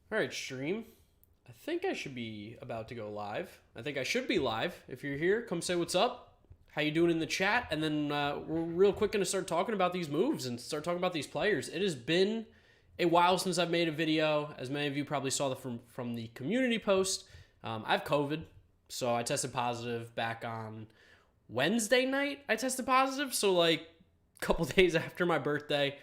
All right, stream. I think I should be about to go live. I think I should be live. If you're here, come say what's up. How you doing in the chat? And then we're real quick going to start talking about these moves and start talking about these players. It has been a while since I've made a video. As many of you probably saw from the community post, I have COVID, so I tested positive back on Wednesday night. I tested positive, so like a couple days after my birthday.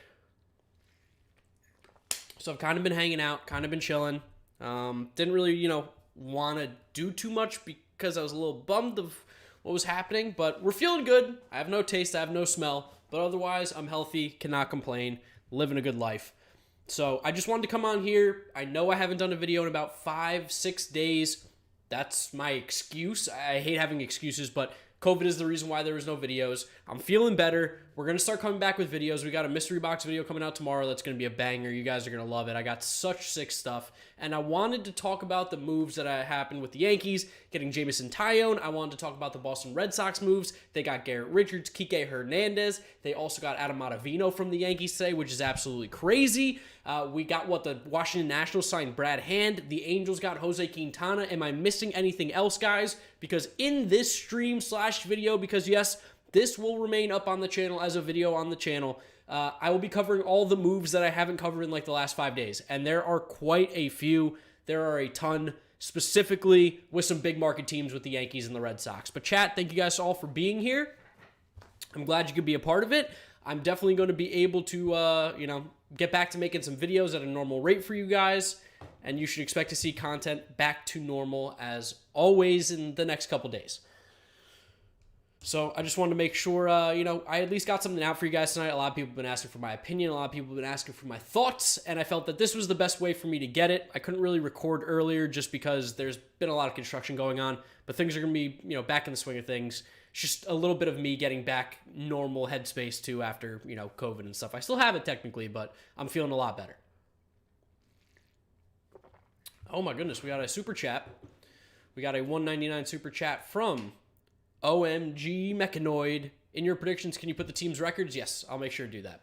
So I've kind of been hanging out, kind of been chilling. Didn't really, want to do too much because I was a little bummed of what was happening. But we're feeling good. I have no taste. I have no smell. But otherwise, I'm healthy, cannot complain, living a good life. So I just wanted to come on here. I know I haven't done a video in about 5-6 days. That's my excuse. I hate having excuses, but COVID is the reason why there was no videos. I'm feeling better. We're going to start coming back with videos. We got a mystery box video coming out tomorrow that's going to be a banger. You guys are going to love it. I got such sick stuff. And I wanted to talk about the moves that happened with the Yankees, getting Jameson Taillon. I wanted to talk about the Boston Red Sox moves. They got Garrett Richards, Kike Hernandez. They also got Adam Ottavino from the Yankees today, which is absolutely crazy. We got the Washington Nationals signed Brad Hand. The Angels got Jose Quintana. Am I missing anything else, guys? Because in this stream/video, because yes, this will remain up on the channel as a video on the channel, I will be covering all the moves that I haven't covered in like the last 5 days. And there are quite a few. There are a ton, specifically with some big market teams with the Yankees and the Red Sox. But chat, thank you guys all for being here. I'm glad you could be a part of it. I'm definitely going to be able to, get back to making some videos at a normal rate for you guys. And you should expect to see content back to normal as always in the next couple days. So I just wanted to make sure, I at least got something out for you guys tonight. A lot of people have been asking for my opinion. A lot of people have been asking for my thoughts. And I felt that this was the best way for me to get it. I couldn't really record earlier just because there's been a lot of construction going on. But things are going to be, back in the swing of things. It's just a little bit of me getting back normal headspace too after, COVID and stuff. I still have it technically, but I'm feeling a lot better. Oh my goodness, we got a super chat. We got a $1.99 super chat from OMG Mechanoid. In your predictions, can you put the team's records? Yes, I'll make sure to do that.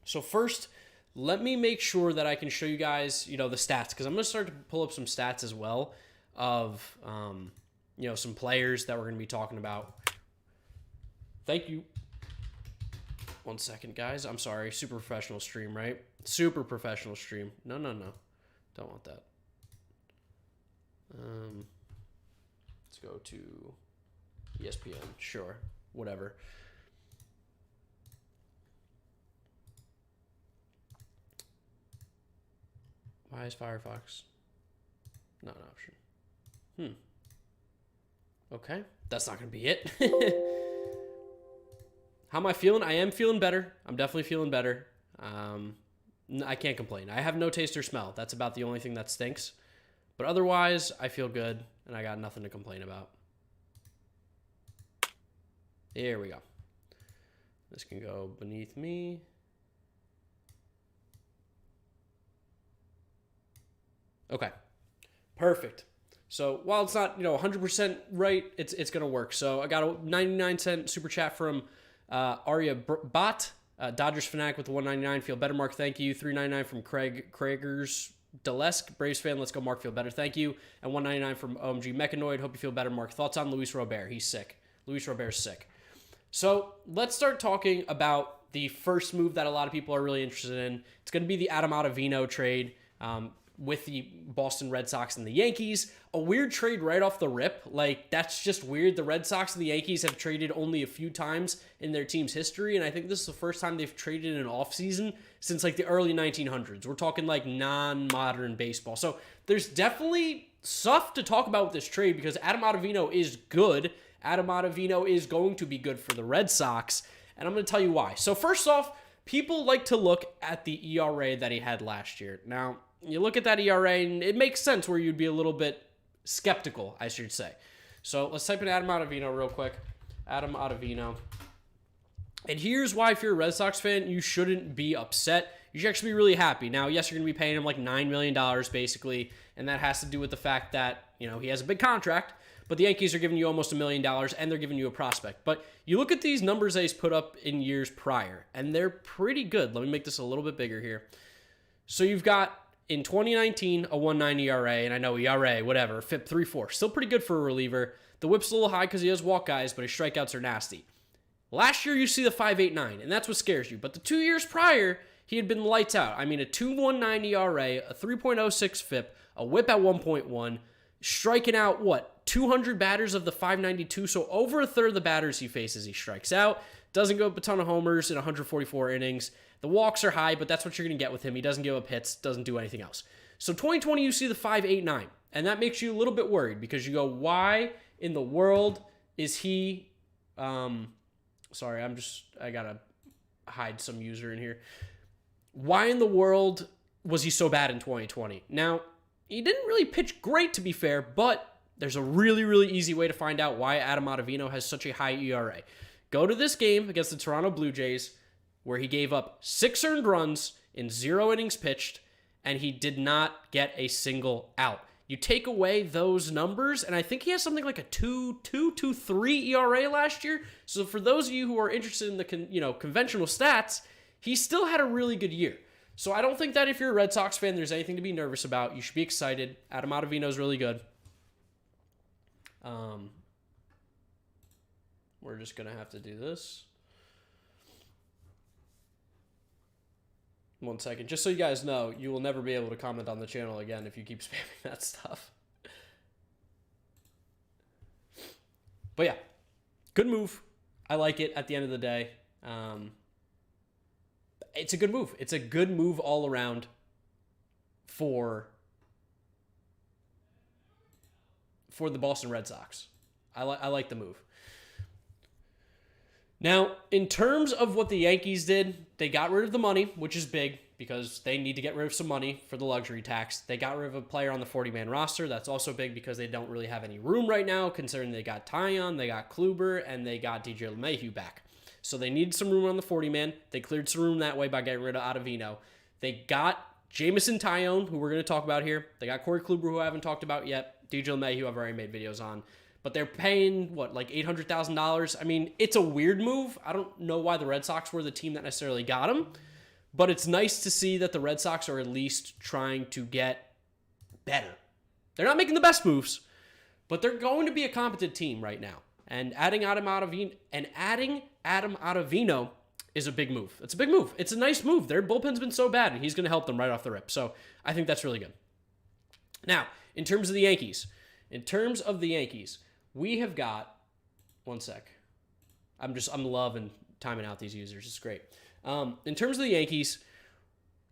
So first, let me make sure that I can show you guys, the stats, because I'm going to start to pull up some stats as well of, some players that we're going to be talking about. Thank you. 1 second, guys. I'm sorry. Super professional stream, right? Super professional stream. No. Don't want that. Let's go to ESPN. Sure. Whatever. Why is Firefox not an option? Okay. That's not going to be it. How am I feeling? I am feeling better. I'm definitely feeling better. I can't complain. I have no taste or smell. That's about the only thing that stinks. But otherwise, I feel good, and I got nothing to complain about. Here we go. This can go beneath me. Okay. Perfect. So while it's not, 100% right, it's going to work. So I got a 99-cent super chat from Arya Bot. Dodgers Fanatic with the $1.99. Feel better, Mark. Thank you. $3.99 from Craiger's Delesk. Braves fan. Let's go, Mark. Feel better. Thank you. And $1.99 from OMG Mechanoid. Hope you feel better, Mark. Thoughts on Luis Robert? He's sick. Luis Robert's sick. So let's start talking about the first move that a lot of people are really interested in. It's going to be the Adam Ottavino trade with the Boston Red Sox and the Yankees. A weird trade right off the rip. Like, that's just weird. The Red Sox and the Yankees have traded only a few times in their team's history, and I think this is the first time they've traded in an offseason since, like, the early 1900s. We're talking, like, non-modern baseball. So there's definitely stuff to talk about with this trade because Adam Ottavino is good. Adam Ottavino is going to be good for the Red Sox, and I'm going to tell you why. So first off, people like to look at the ERA that he had last year. Now, you look at that ERA, and it makes sense where you'd be a little bit skeptical, I should say. So let's type in Adam Ottavino real quick. Adam Ottavino. And here's why, if you're a Red Sox fan, you shouldn't be upset. You should actually be really happy. Now, yes, you're going to be paying him like $9 million, basically, and that has to do with the fact that, he has a big contract, but the Yankees are giving you almost $1 million, and they're giving you a prospect. But you look at these numbers that he's put up in years prior, and they're pretty good. Let me make this a little bit bigger here. So you've got in 2019, a 1.9 ERA, and I know ERA, whatever, FIP 3.4. Still pretty good for a reliever. The whip's a little high because he has walk guys, but his strikeouts are nasty. Last year, you see the 5.89, and that's what scares you. But the 2 years prior, he had been lights out. I mean, a 2.19 ERA, a 3.06 FIP, a whip at 1.1, striking out, 200 batters of the 592, so over a third of the batters he faces, he strikes out. Doesn't give up a ton of homers in 144 innings. The walks are high, but that's what you're going to get with him. He doesn't give up hits, doesn't do anything else. So 2020, you see the 5.89, and that makes you a little bit worried because you go, why in the world is he... sorry, I got to hide some user in here. Why in the world was he so bad in 2020? Now, he didn't really pitch great, to be fair, but there's a really, really easy way to find out why Adam Ottavino has such a high ERA. Go to this game against the Toronto Blue Jays where he gave up 6 earned runs in 0 innings pitched, and he did not get a single out. You take away those numbers, and I think he has something like a 2.223 ERA last year. So for those of you who are interested in the conventional stats, he still had a really good year. So I don't think that if you're a Red Sox fan, there's anything to be nervous about. You should be excited. Adam Ottavino is really good. We're just going to have to do this. 1 second. Just so you guys know, you will never be able to comment on the channel again if you keep spamming that stuff. But yeah, good move. I like it at the end of the day. It's a good move. It's a good move all around for the Boston Red Sox. I like the move. Now, in terms of what the Yankees did, they got rid of the money, which is big because they need to get rid of some money for the luxury tax. They got rid of a player on the 40-man roster. That's also big because they don't really have any room right now, considering they got Taillon, they got Kluber, and they got DJ LeMahieu back. So they needed some room on the 40-man. They cleared some room that way by getting rid of Ottavino. They got Jameson Taillon, who we're going to talk about here. They got Corey Kluber, who I haven't talked about yet. DJ LeMahieu, I've already made videos on. But they're paying, like $800,000? I mean, it's a weird move. I don't know why the Red Sox were the team that necessarily got him. But it's nice to see that the Red Sox are at least trying to get better. They're not making the best moves, but they're going to be a competent team right now. And adding Adam Ottavino is a big move. It's a big move. It's a nice move. Their bullpen's been so bad, and he's going to help them right off the rip. So I think that's really good. Now, in terms of the Yankees, we have got, 1 sec. I'm loving timing out these users. It's great. In terms of the Yankees,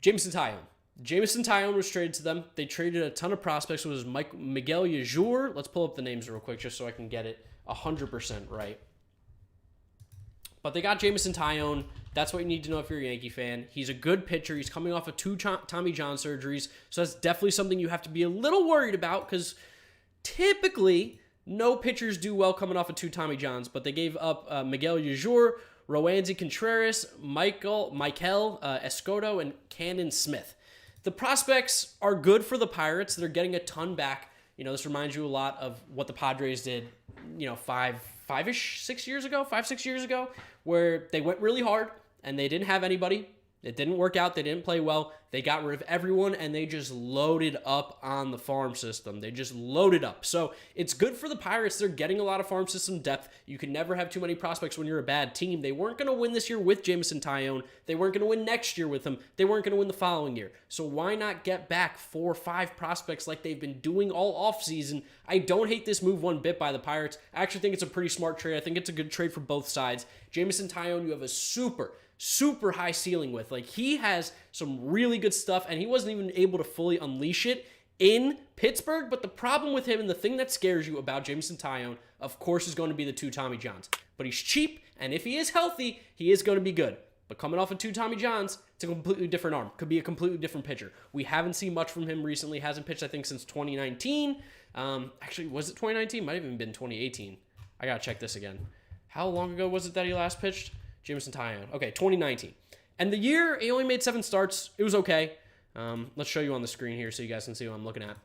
Jameson Taillon was traded to them. They traded a ton of prospects. It was Miguel Yajur. Let's pull up the names real quick just so I can get it 100% right. But they got Jameson Taillon. That's what you need to know if you're a Yankee fan. He's a good pitcher. He's coming off of 2 Tommy John surgeries. So that's definitely something you have to be a little worried about because typically no pitchers do well coming off of 2 Tommy Johns. But they gave up Miguel Yajur, Roansy Contreras, Michael Escoto, and Cannon Smith. The prospects are good for the Pirates. They're getting a ton back. This reminds you a lot of what the Padres did, 6 years ago, where they went really hard and they didn't have anybody. It didn't work out. They didn't play well. They got rid of everyone, and they just loaded up on the farm system. They just loaded up. So it's good for the Pirates. They're getting a lot of farm system depth. You can never have too many prospects when you're a bad team. They weren't going to win this year with Jameson Taillon. They weren't going to win next year with him. They weren't going to win the following year. So why not get back 4 or 5 prospects like they've been doing all offseason? I don't hate this move one bit by the Pirates. I actually think it's a pretty smart trade. I think it's a good trade for both sides. Jameson Taillon, you have a super high ceiling with. Like, he has some really good stuff, and he wasn't even able to fully unleash it in Pittsburgh. But the problem with him, and the thing that scares you about Jameson Taillon, of course, is going to be the 2 Tommy Johns. But he's cheap, and if he is healthy, he is going to be good. But coming off of 2 Tommy Johns, it's a completely different arm. Could be a completely different pitcher. We haven't seen much from him recently. Hasn't pitched, I think, since 2019. Actually, was it 2019? Might have even been 2018. I got to check this again. How long ago was it that he last pitched? Jameson Taillon. Okay, 2019. And the year, he only made 7 starts. It was okay. Let's show you on the screen here so you guys can see what I'm looking at.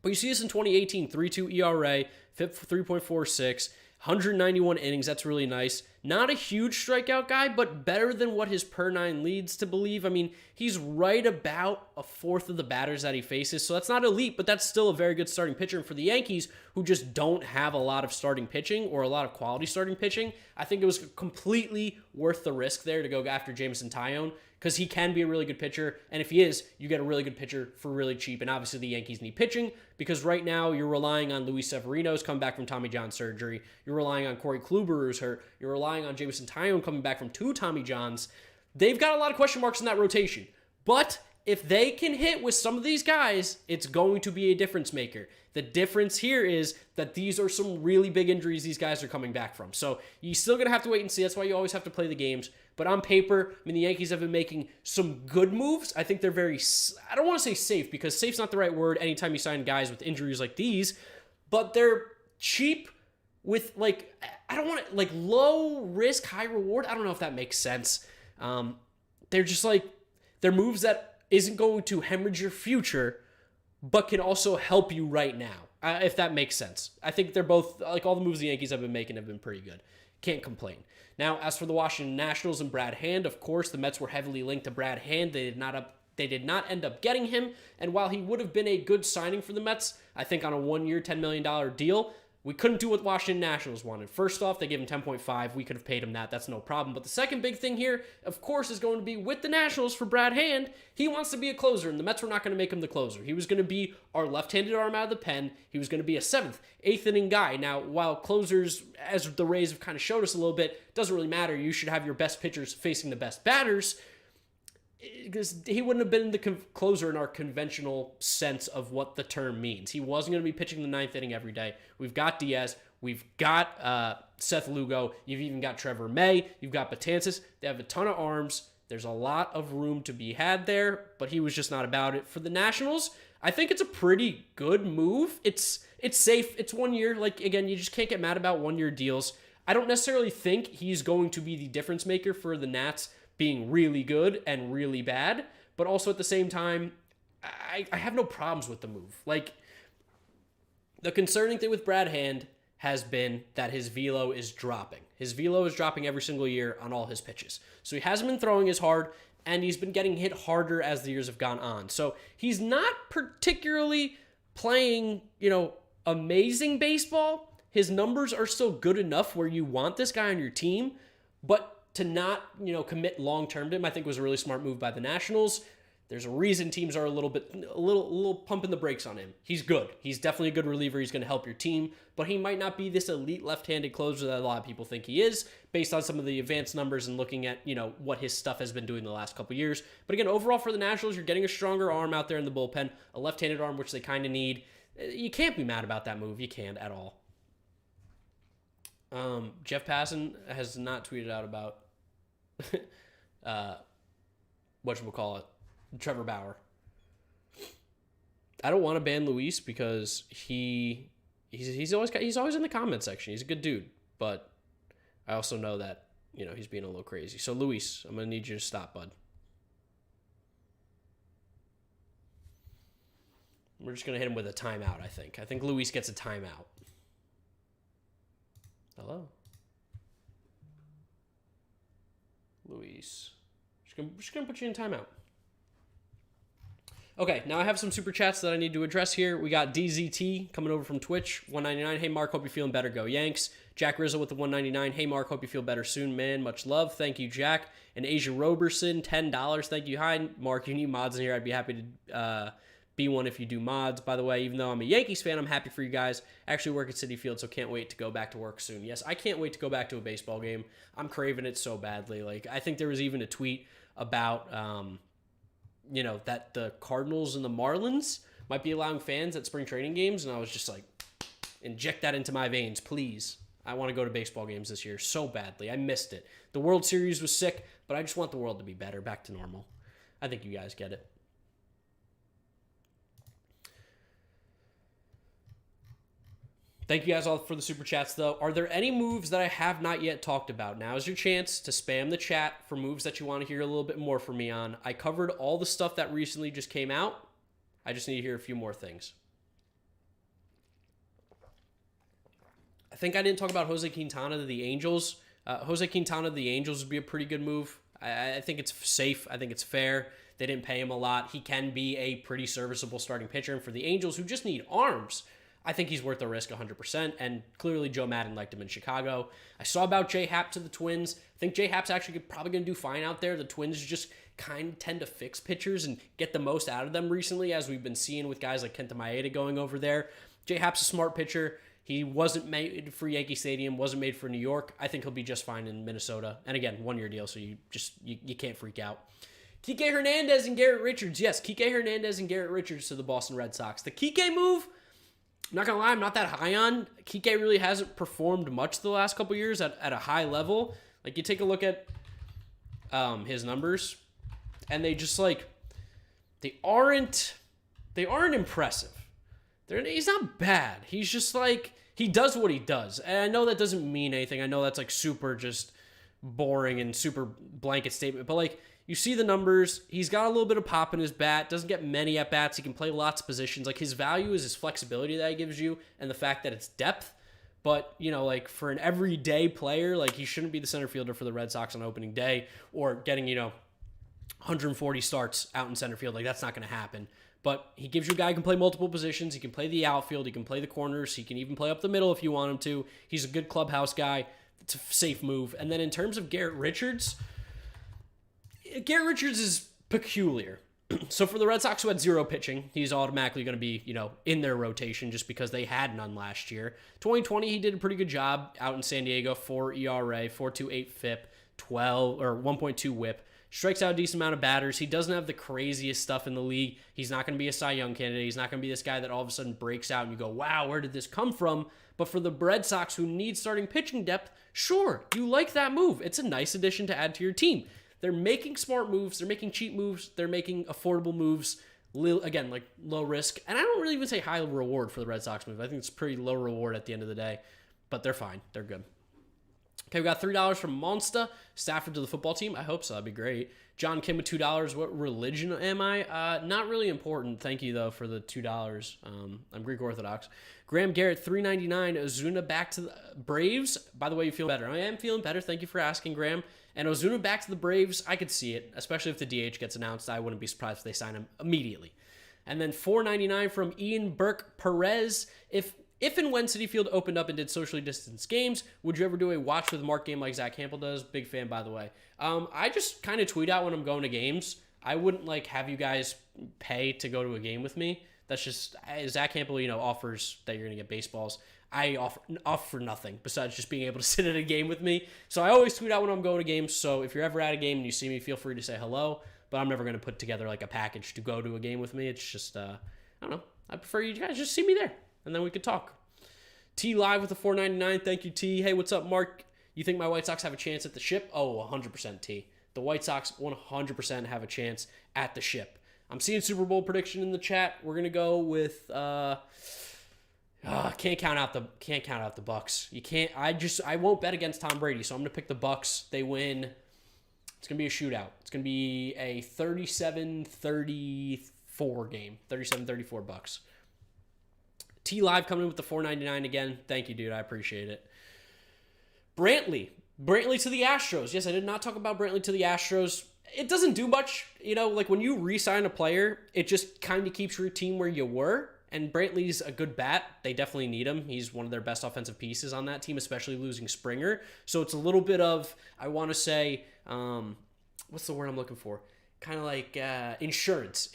But you see this in 2018, 3.2 ERA, FIP 3.46, 191 innings. That's really nice. Not a huge strikeout guy, but better than what his per nine leads to believe. I mean, he's right about a fourth of the batters that he faces, so that's not elite, but that's still a very good starting pitcher. And for the Yankees, who just don't have a lot of starting pitching or a lot of quality starting pitching, I think it was completely worth the risk there to go after Jameson Taillon, because he can be a really good pitcher, and if he is, you get a really good pitcher for really cheap. And obviously the Yankees need pitching, because right now you're relying on Luis Severino's come back from Tommy John surgery. You're relying on Corey Kluber, who's hurt. You're relying on Jameson Taillon coming back from 2 Tommy Johns. They've got a lot of question marks in that rotation. But if they can hit with some of these guys, it's going to be a difference maker. The difference here is that these are some really big injuries these guys are coming back from. So you're still going to have to wait and see. That's why you always have to play the games. But on paper, I mean, the Yankees have been making some good moves. I think they're very, I don't want to say safe, because safe's not the right word anytime you sign guys with injuries like these. But they're cheap with, like, I don't want to, like, low risk, high reward. I don't know if that makes sense. They're just like, they're moves that isn't going to hemorrhage your future, but can also help you right now, if that makes sense. I think they're both, like, all the moves the Yankees have been making have been pretty good. Can't complain. Now, as for the Washington Nationals and Brad Hand, of course, the Mets were heavily linked to Brad Hand. They did not end up getting him, and while he would have been a good signing for the Mets, I think on a 1-year, $10 million deal, we couldn't do what Washington Nationals wanted. First off, they gave him 10.5. We could have paid him that. That's no problem. But the second big thing here, of course, is going to be with the Nationals for Brad Hand. He wants to be a closer, and the Mets were not going to make him the closer. He was going to be our left-handed arm out of the pen. He was going to be a 7th, 8th inning guy. Now, while closers, as the Rays have kind of showed us a little bit, doesn't really matter. You should have your best pitchers facing the best batters, because he wouldn't have been the closer in our conventional sense of what the term means. He wasn't going to be pitching the 9th inning every day. We've got Diaz. We've got Seth Lugo. You've even got Trevor May. You've got Betances. They have a ton of arms. There's a lot of room to be had there, but he was just not about it. For the Nationals, I think it's a pretty good move. It's safe. It's 1 year. Like, again, you just can't get mad about 1-year deals. I don't necessarily think he's going to be the difference maker for the Nats being really good and really bad, but also at the same time, I have no problems with the move. Like, the concerning thing with Brad Hand has been that his velo is dropping. His velo is dropping every single year on all his pitches. So he hasn't been throwing as hard, and he's been getting hit harder as the years have gone on. So he's not particularly playing, amazing baseball. His numbers are still good enough where you want this guy on your team, but to not, commit long-term to him, I think was a really smart move by the Nationals. There's a reason teams are a little pumping the brakes on him. He's good. He's definitely a good reliever. He's going to help your team, but he might not be this elite left-handed closer that a lot of people think he is, based on some of the advanced numbers and looking at, what his stuff has been doing the last couple years. But again, overall for the Nationals, you're getting a stronger arm out there in the bullpen, a left-handed arm, which they kind of need. You can't be mad about that move. You can't at all. Jeff Passan has not tweeted out about whatchamacallit, Trevor Bauer. I don't want to ban Luis because he's always in the comment section. He's a good dude, but I also know that he's being a little crazy. So Luis, I'm gonna need you to stop, bud. We're just gonna hit him with a timeout. I think Luis gets a timeout. Hello. Luis. Just gonna put you in timeout. Okay, now I have some super chats that I need to address here. We got DZT coming over from Twitch, $1.99. Hey, Mark, hope you're feeling better. Go Yanks. Jack Rizzo with the $1.99. Hey, Mark, hope you feel better soon, man. Much love. Thank you, Jack. And Asia Roberson, $10. Thank you. Hi, Mark. You need mods in here. I'd be happy to be one if you do mods. By the way, even though I'm a Yankees fan, I'm happy for you guys. I actually work at Citi Field, so can't wait to go back to work soon. Yes, I can't wait to go back to a baseball game. I'm craving it so badly. Like, I think there was even a tweet about that the Cardinals and the Marlins might be allowing fans at spring training games, and I was just like, inject that into my veins, please. I want to go to baseball games this year so badly. I missed it. The World Series was sick, but I just want the world to be better, back to normal. I think you guys get it. Thank you guys all for the super chats, though. Are there any moves that I have not yet talked about? Now is your chance to spam the chat for moves that you want to hear a little bit more from me on. I covered all the stuff that recently just came out. I just need to hear a few more things. I think I didn't talk about Jose Quintana to the Angels. Jose Quintana of the Angels would be a pretty good move. I think it's safe. I think it's fair. They didn't pay him a lot. He can be a pretty serviceable starting pitcher. And for the Angels, who just need arms, I think he's worth the risk 100%. And clearly, Joe Madden liked him in Chicago. I saw about J Happ to the Twins. I think J Happ's actually probably going to do fine out there. The Twins just kind of tend to fix pitchers and get the most out of them recently, as we've been seeing with guys like Kenta Maeda going over there. J Happ's a smart pitcher. He wasn't made for Yankee Stadium, wasn't made for New York. I think he'll be just fine in Minnesota. And again, one-year deal, so you can't freak out. Kike Hernandez and Garrett Richards. Yes, Kike Hernandez and Garrett Richards to the Boston Red Sox. The Kike move, I'm not going to lie, I'm not that high on. Kike really hasn't performed much the last couple years at a high level. Like, you take a look at his numbers, and they just, like, they aren't impressive. He's not bad. He's just like, he does what he does. And I know that doesn't mean anything. I know that's like super just boring and super blanket statement. But like, you see the numbers. He's got a little bit of pop in his bat. Doesn't get many at bats. He can play lots of positions. Like, his value is his flexibility that he gives you and the fact that it's depth. But, you know, like, for an everyday player, like, he shouldn't be the center fielder for the Red Sox on opening day or getting, 140 starts out in center field. Like, that's not going to happen. But he gives you a guy who can play multiple positions. He can play the outfield. He can play the corners. He can even play up the middle if you want him to. He's a good clubhouse guy. It's a safe move. And then in terms of Garrett Richards is peculiar. So for the Red Sox, who had zero pitching, he's automatically going to be, in their rotation just because they had none last year. 2020, he did a pretty good job out in San Diego. 4 ERA, 4.28 FIP, 1.2 WHIP. Strikes out a decent amount of batters. He doesn't have the craziest stuff in the league. He's not going to be a Cy Young candidate. He's not going to be this guy that all of a sudden breaks out and you go, wow, where did this come from? But for the Red Sox, who need starting pitching depth, sure, you like that move. It's a nice addition to add to your team. They're making smart moves. They're making cheap moves. They're making affordable moves. Again, like low risk. And I don't really even say high reward for the Red Sox move. I think it's pretty low reward at the end of the day. But they're fine. They're good. Okay, we got $3 from Monsta. Stafford to the football team. I hope so. That'd be great. John Kim with $2. What religion am I? Not really important. Thank you, though, for the $2. I'm Greek Orthodox. Graham Garrett, $3.99. Ozuna back to the Braves. By the way, you feel better. I am feeling better. Thank you for asking, Graham. And Ozuna back to the Braves. I could see it, especially if the DH gets announced. I wouldn't be surprised if they sign him immediately. And then $4.99 from Ian Burke Perez. If and when Citi Field opened up and did socially distanced games, would you ever do a watch with Mark game like Zach Campbell does? Big fan, by the way. I just kind of tweet out when I'm going to games. I wouldn't have you guys pay to go to a game with me. That's just, Zach Campbell, offers that you're going to get baseballs. I offer nothing besides just being able to sit at a game with me. So I always tweet out when I'm going to games. So if you're ever at a game and you see me, feel free to say hello. But I'm never going to put together a package to go to a game with me. It's just, I don't know. I prefer you guys just see me there. And then we could talk. T live with the $4.99. Thank you, T. Hey, what's up, Mark? You think my White Sox have a chance at the Ship? Oh, 100% T. The White Sox 100% have a chance at the Ship. I'm seeing Super Bowl prediction in the chat. We're gonna go with can't count out the Bucks. You can't. I won't bet against Tom Brady, so I'm gonna pick the Bucks. They win. It's gonna be a shootout. It's gonna be a 37-34 game. 37-34 Bucks. T Live coming in with the $4.99 again. Thank you, dude. I appreciate it. Brantley to the Astros. Yes, I did not talk about Brantley to the Astros. It doesn't do much. When you re-sign a player, it just kind of keeps your team where you were. And Brantley's a good bat. They definitely need him. He's one of their best offensive pieces on that team, especially losing Springer. So it's a little bit of, I want to say, what's the word I'm looking for? Kind of like insurance,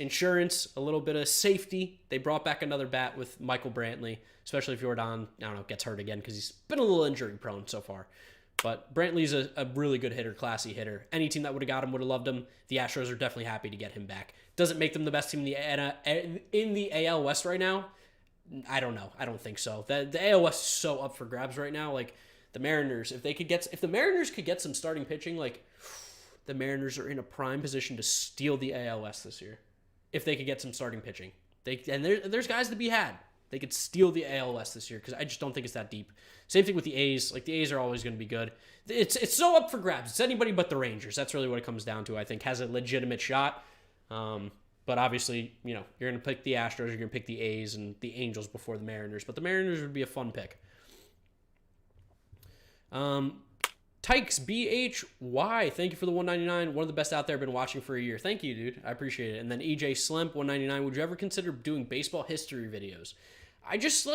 a little bit of safety. They brought back another bat with Michael Brantley, especially if Jordan, gets hurt again because he's been a little injury prone so far. But Brantley's a really good hitter, classy hitter. Any team that would have got him would have loved him. The Astros are definitely happy to get him back. Doesn't make them the best team in the AL West right now. I don't know. I don't think so. The AL West is so up for grabs right now. The Mariners, if the Mariners could get some starting pitching, the Mariners are in a prime position to steal the AL West this year. If they could get some starting pitching. There's guys to be had. They could steal the AL West this year because I just don't think it's that deep. Same thing with the A's. The A's are always going to be good. It's so up for grabs. It's anybody but the Rangers. That's really what it comes down to, I think. Has a legitimate shot. But obviously, you're going to pick the Astros. You're going to pick the A's and the Angels before the Mariners. But the Mariners would be a fun pick. Tykes BHY, thank you for the 199. One of the best out there. Been watching for a year. Thank you, dude. I appreciate it. And then EJ Slimp 199. Would you ever consider doing baseball history videos? I just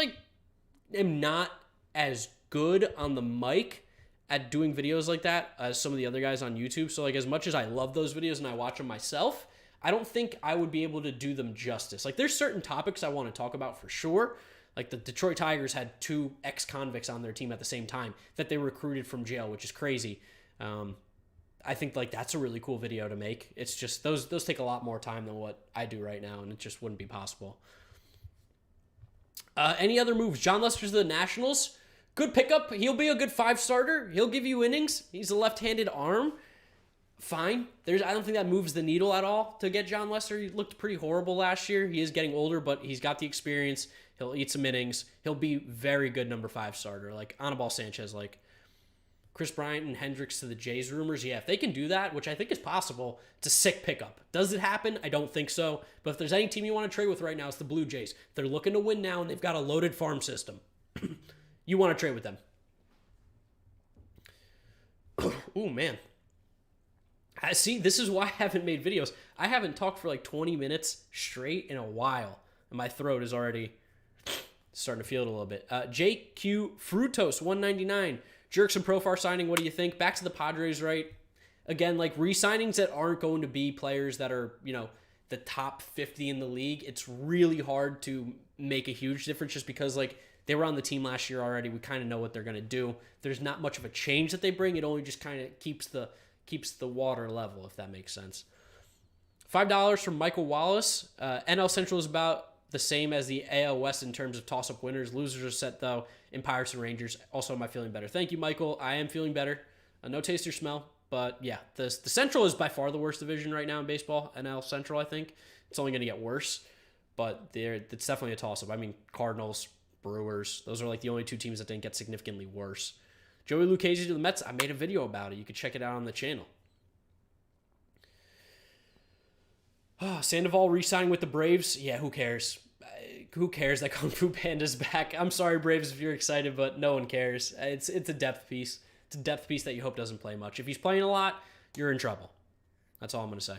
am not as good on the mic at doing videos like that as some of the other guys on YouTube. So as much as I love those videos and I watch them myself, I don't think I would be able to do them justice. There's certain topics I want to talk about for sure. The Detroit Tigers had 2 ex-convicts on their team at the same time that they recruited from jail, which is crazy. I think that's a really cool video to make. It's just those take a lot more time than what I do right now, and it just wouldn't be possible. Any other moves? John Lester's to the Nationals. Good pickup. He'll be a good 5-starter. He'll give you innings. He's a left-handed arm. Fine. I don't think that moves the needle at all to get John Lester. He looked pretty horrible last year. He is getting older, but he's got the experience. He'll eat some innings. He'll be very good number 5 starter. Anibal Sanchez, Chris Bryant and Hendricks to the Jays rumors. Yeah, if they can do that, which I think is possible, it's a sick pickup. Does it happen? I don't think so. But if there's any team you want to trade with right now, it's the Blue Jays. They're looking to win now, and they've got a loaded farm system. You want to trade with them. Ooh, man. See, this is why I haven't made videos. I haven't talked for 20 minutes straight in a while, and my throat is already starting to feel it a little bit. JQ Frutos 199. Jerks and Profar signing, what do you think? Back to the Padres, right? Again, re-signings that aren't going to be players that are, the top 50 in the league. It's really hard to make a huge difference just because, they were on the team last year already. We kind of know what they're going to do. There's not much of a change that they bring. It only just kind of keeps the water level, if that makes sense. $5 from Michael Wallace. NL Central is about the same as the AL West in terms of toss-up winners. Losers are set, though, in Pirates and Rangers. Also, am I feeling better? Thank you, Michael. I am feeling better. No taste or smell. But, yeah, the Central is by far the worst division right now in baseball. NL Central, I think. It's only going to get worse. But it's definitely a toss-up. Cardinals, Brewers, those are the only 2 teams that didn't get significantly worse. Joey Lucchesi to the Mets, I made a video about it. You can check it out on the channel. Sandoval re-signing with the Braves. Yeah, who cares? Who cares that Kung Fu Panda's back? I'm sorry, Braves, if you're excited, but no one cares. It's a depth piece. It's a depth piece that you hope doesn't play much. If he's playing a lot, you're in trouble. That's all I'm going to say.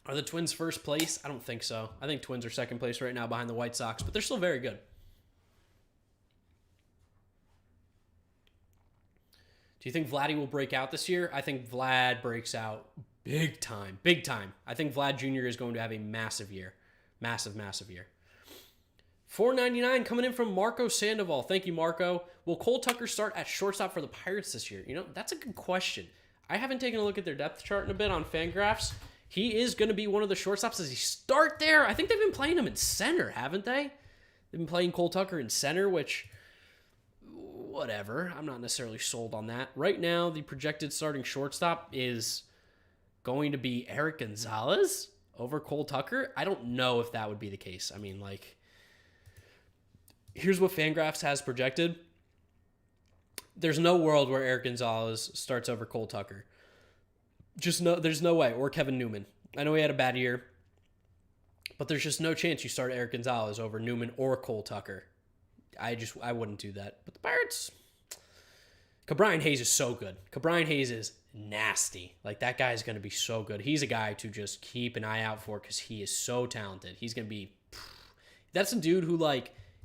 Are the Twins first place? I don't think so. I think Twins are second place right now behind the White Sox, but they're still very good. Do you think Vladdy will break out this year? I think Vlad breaks out big time. Big time. I think Vlad Jr. is going to have a massive year. Massive, massive year. $4.99 coming in from Marco Sandoval. Thank you, Marco. Will Cole Tucker start at shortstop for the Pirates this year? That's a good question. I haven't taken a look at their depth chart in a bit on Fangraphs. He is going to be one of the shortstops. Does he start there? I think they've been playing him in center, haven't they? They've been playing Cole Tucker in center, which, whatever. I'm not necessarily sold on that. Right now, the projected starting shortstop is going to be Eric Gonzalez over Cole Tucker. I don't know if that would be the case. Here's what Fangraphs has projected. There's no world where Eric Gonzalez starts over Cole Tucker. There's no way. Or Kevin Newman. I know he had a bad year, but there's just no chance you start Eric Gonzalez over Newman or Cole Tucker. I wouldn't do that. But the Pirates, Cabrian Hayes is so good. Cabrian Hayes is nasty. That guy is going to be so good. He's a guy to just keep an eye out for because he is so talented. He's going to be, that's a dude who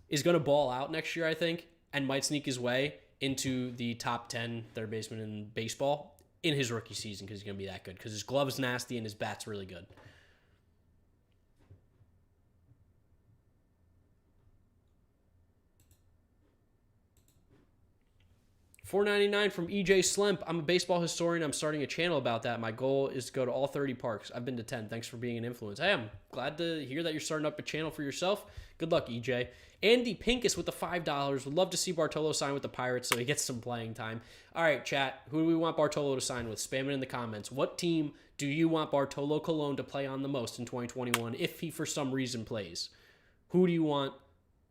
is going to ball out next year, I think, and might sneak his way into the top 10 third baseman in baseball in his rookie season because he's going to be that good because his glove is nasty and his bat's really good. $4.99 from EJ Slimp. I'm a baseball historian. I'm starting a channel about that. My goal is to go to all 30 parks. I've been to 10. Thanks for being an influence. Hey, I'm glad to hear that you're starting up a channel for yourself. Good luck, EJ. Andy Pincus with the $5. Would love to see Bartolo sign with the Pirates so he gets some playing time. All right, chat. Who do we want Bartolo to sign with? Spam it in the comments. What team do you want Bartolo Colon to play on the most in 2021 if he for some reason plays? Who do you want?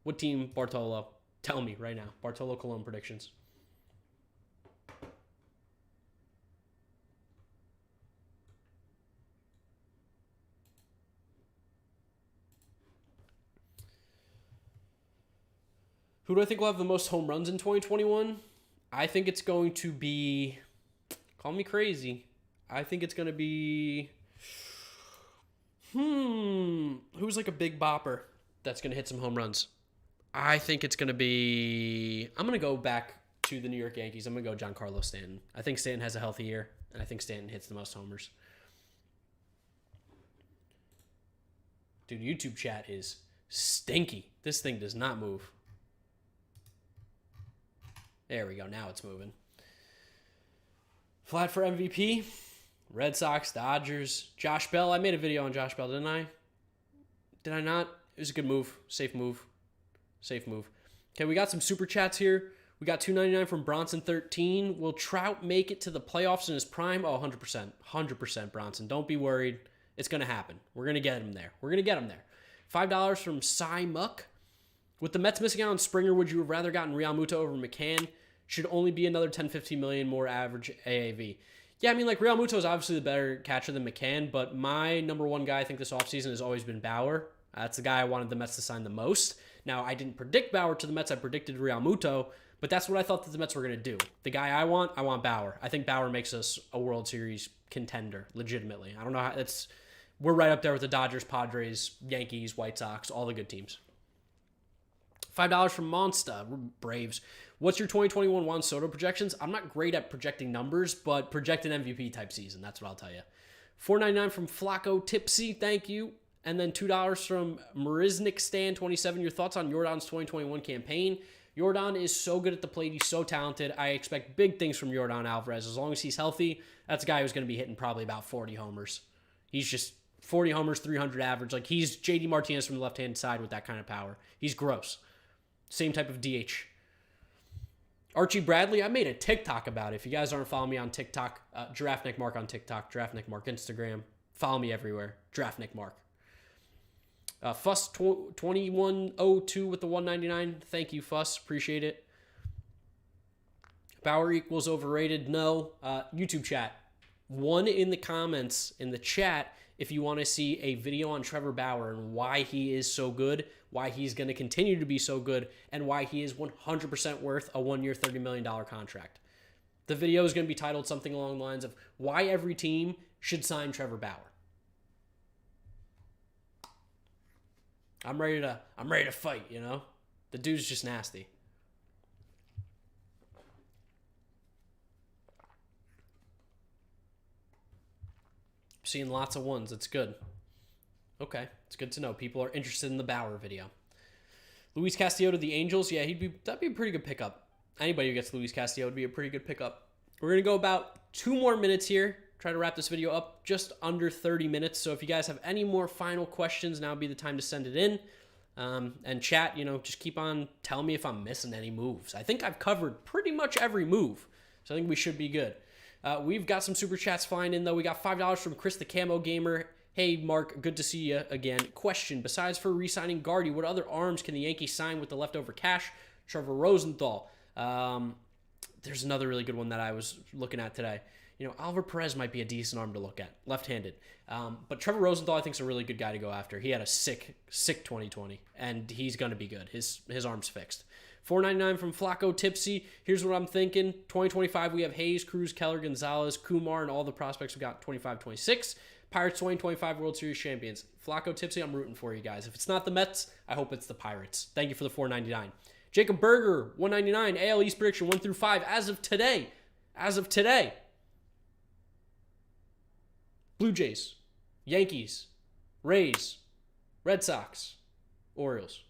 What team, Bartolo? Tell me right now. Bartolo Colon predictions. Who do I think will have the most home runs in 2021? I think it's going to be, call me crazy, I think it's going to be, who's like a big bopper that's going to hit some home runs? I think it's going to be, I'm going to go back to the New York Yankees. I'm going to go Giancarlo Stanton. I think Stanton has a healthy year, and I think Stanton hits the most homers. Dude, YouTube chat is stinky. This thing does not move. There we go. Now it's moving. Flat for MVP. Red Sox, Dodgers, Josh Bell. I made a video on Josh Bell, didn't I? Did I not? It was a good move. Safe move. Safe move. Okay, we got some super chats here. We got $2.99 from Bronson13. Will Trout make it to the playoffs in his prime? Oh, 100%. 100%, Bronson. Don't be worried. It's going to happen. We're going to get him there. We're going to get him there. $5 from Cy Muck. With the Mets missing out on Springer, would you have rather gotten Real Muto over McCann? Should only be another 10-15 million more average AAV. Yeah, I mean, like, Real Muto is obviously the better catcher than McCann, but my number one guy, I think, this offseason has always been Bauer. That's the guy I wanted the Mets to sign the most. Now, I didn't predict Bauer to the Mets. I predicted Real Muto, but that's what I thought that the Mets were going to do. The guy I want Bauer. I think Bauer makes us a World Series contender, legitimately. I don't know how it's... We're right up there with the Dodgers, Padres, Yankees, White Sox, all the good teams. $5 from Monsta, Braves. What's your 2021 Juan Soto projections? I'm not great at projecting numbers, but project an MVP type season. That's what I'll tell you. $4.99 from Flacco Tipsy. Thank you. And then $2 from Mariznik Stan 27. Your thoughts on Yordan's 2021 campaign? Yordan is so good at the plate. He's so talented. I expect big things from Yordan Alvarez. As long as he's healthy, that's a guy who's going to be hitting probably about 40 homers. He's just 40 homers, 300 average. Like, he's JD Martinez from the left-hand side with that kind of power. He's gross. Same type of DH. Archie Bradley, I made a TikTok about it. If you guys aren't following me on TikTok, GiraffeNeckMarc on TikTok, GiraffeNeckMarc Instagram. Follow me everywhere. GiraffeNeckMarc. Fuss 2102 with the 199. Thank you, Fuss. Appreciate it. Bauer equals overrated. No. YouTube chat. One in the comments in the chat if you want to see a video on Trevor Bauer and why he is so good, why he's going to continue to be so good, and why he is 100% worth a 1-year, $30 million contract. The video is going to be titled something along the lines of why every team should sign Trevor Bauer. I'm ready to fight, you know? The dude's just nasty. Seeing lots of ones. It's good. Okay, it's good to know. People are interested in the Bauer video. Luis Castillo to the Angels. Yeah, that'd be a pretty good pickup. Anybody who gets Luis Castillo would be a pretty good pickup. We're going to go about 2 more minutes here. Try to wrap this video up just under 30 minutes. So if you guys have any more final questions, now would be the time to send it in. And chat, just keep on telling me if I'm missing any moves. I think I've covered pretty much every move. So I think we should be good. We've got some super chats flying in, though. We got $5 from Chris the Camo Gamer. Hey, Mark, good to see you again. Question, besides for re-signing Guardy, what other arms can the Yankees sign with the leftover cash? Trevor Rosenthal. There's another really good one that I was looking at today. Oliver Perez might be a decent arm to look at, left-handed. But Trevor Rosenthal, I think, is a really good guy to go after. He had a sick 2020, and he's going to be good. His arm's fixed. $4.99 from Flacco Tipsy. Here's what I'm thinking. 2025, we have Hayes, Cruz, Keller, Gonzalez, Kumar, and all the prospects we got 25-26. Pirates 2025 World Series champions. Flacco Tipsy, I'm rooting for you guys. If it's not the Mets, I hope it's the Pirates. Thank you for the $4.99. Jacob Berger, $1.99. AL East prediction 1 through 5 as of today. Blue Jays, Yankees, Rays, Red Sox, Orioles.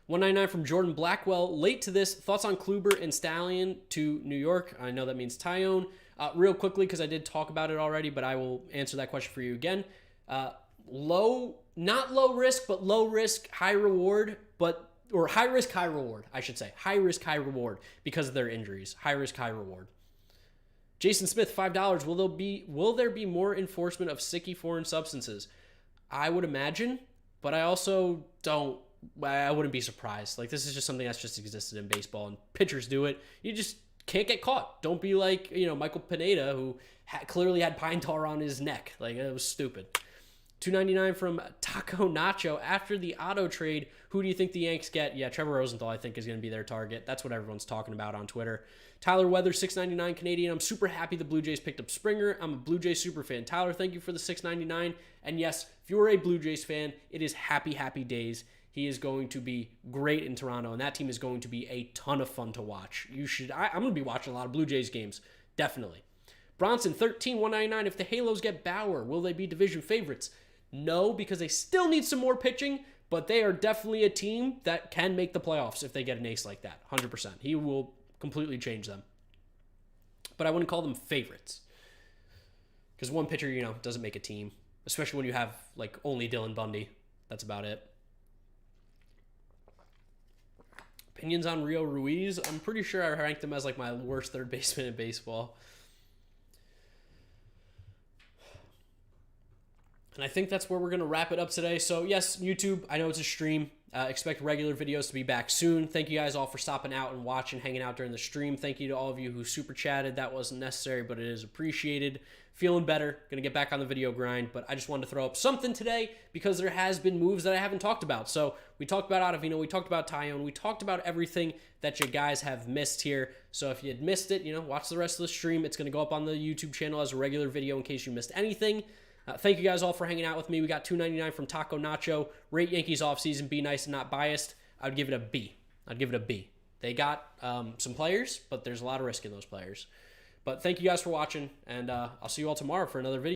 $1.99 from Jordan Blackwell. Late to this, thoughts on Kluber and Stallion to New York. I know that means Tyone. Real quickly, because I did talk about it already, but I will answer that question for you again. Not low risk, but low risk, high reward, or high risk, high reward, I should say. High risk, high reward because of their injuries. High risk, high reward. Jason Smith, $5. Will there be more enforcement of sicky foreign substances? I would imagine, but I also I wouldn't be surprised. Like, this is just something that's just existed in baseball, and pitchers do it. You just can't get caught. Don't be like, Michael Pineda, who clearly had pine tar on his neck. Like, it was stupid. $2.99 from Taco Nacho. After the auto trade, who do you think the Yanks get? Yeah, Trevor Rosenthal, I think, is going to be their target. That's what everyone's talking about on Twitter. Tyler Weather, $6.99 Canadian. I'm super happy the Blue Jays picked up Springer. I'm a Blue Jays super fan. Tyler, thank you for the $6.99. And yes, if you are a Blue Jays fan, it is happy, happy days. He is going to be great in Toronto, and that team is going to be a ton of fun to watch. I'm going to be watching a lot of Blue Jays games, definitely. Bronson, $13.199. If the Halos get Bauer, will they be division favorites? No, because they still need some more pitching, but they are definitely a team that can make the playoffs if they get an ace like that, 100%. He will completely change them. But I wouldn't call them favorites, because one pitcher, doesn't make a team, especially when you have, only Dylan Bundy. That's about it. Opinions on Rio Ruiz? I'm pretty sure I ranked him as, my worst third baseman in baseball. And I think that's where we're going to wrap it up today. So, yes, YouTube, I know it's a stream. Expect regular videos to be back soon. Thank you guys all for stopping out and watching, hanging out during the stream. Thank you to all of you who super chatted. That wasn't necessary, but it is appreciated. Feeling better. Going to get back on the video grind, but I just wanted to throw up something today because there has been moves that I haven't talked about. So, we talked about Ottavino, we talked about Tyone, we talked about everything that you guys have missed here. So, if you had missed it, watch the rest of the stream. It's going to go up on the YouTube channel as a regular video in case you missed anything. Thank you guys all for hanging out with me. We got $2.99 from Taco Nacho. Rate Yankees offseason. Be nice and not biased. I'd give it a B. They got some players, but there's a lot of risk in those players. But thank you guys for watching, and I'll see you all tomorrow for another video.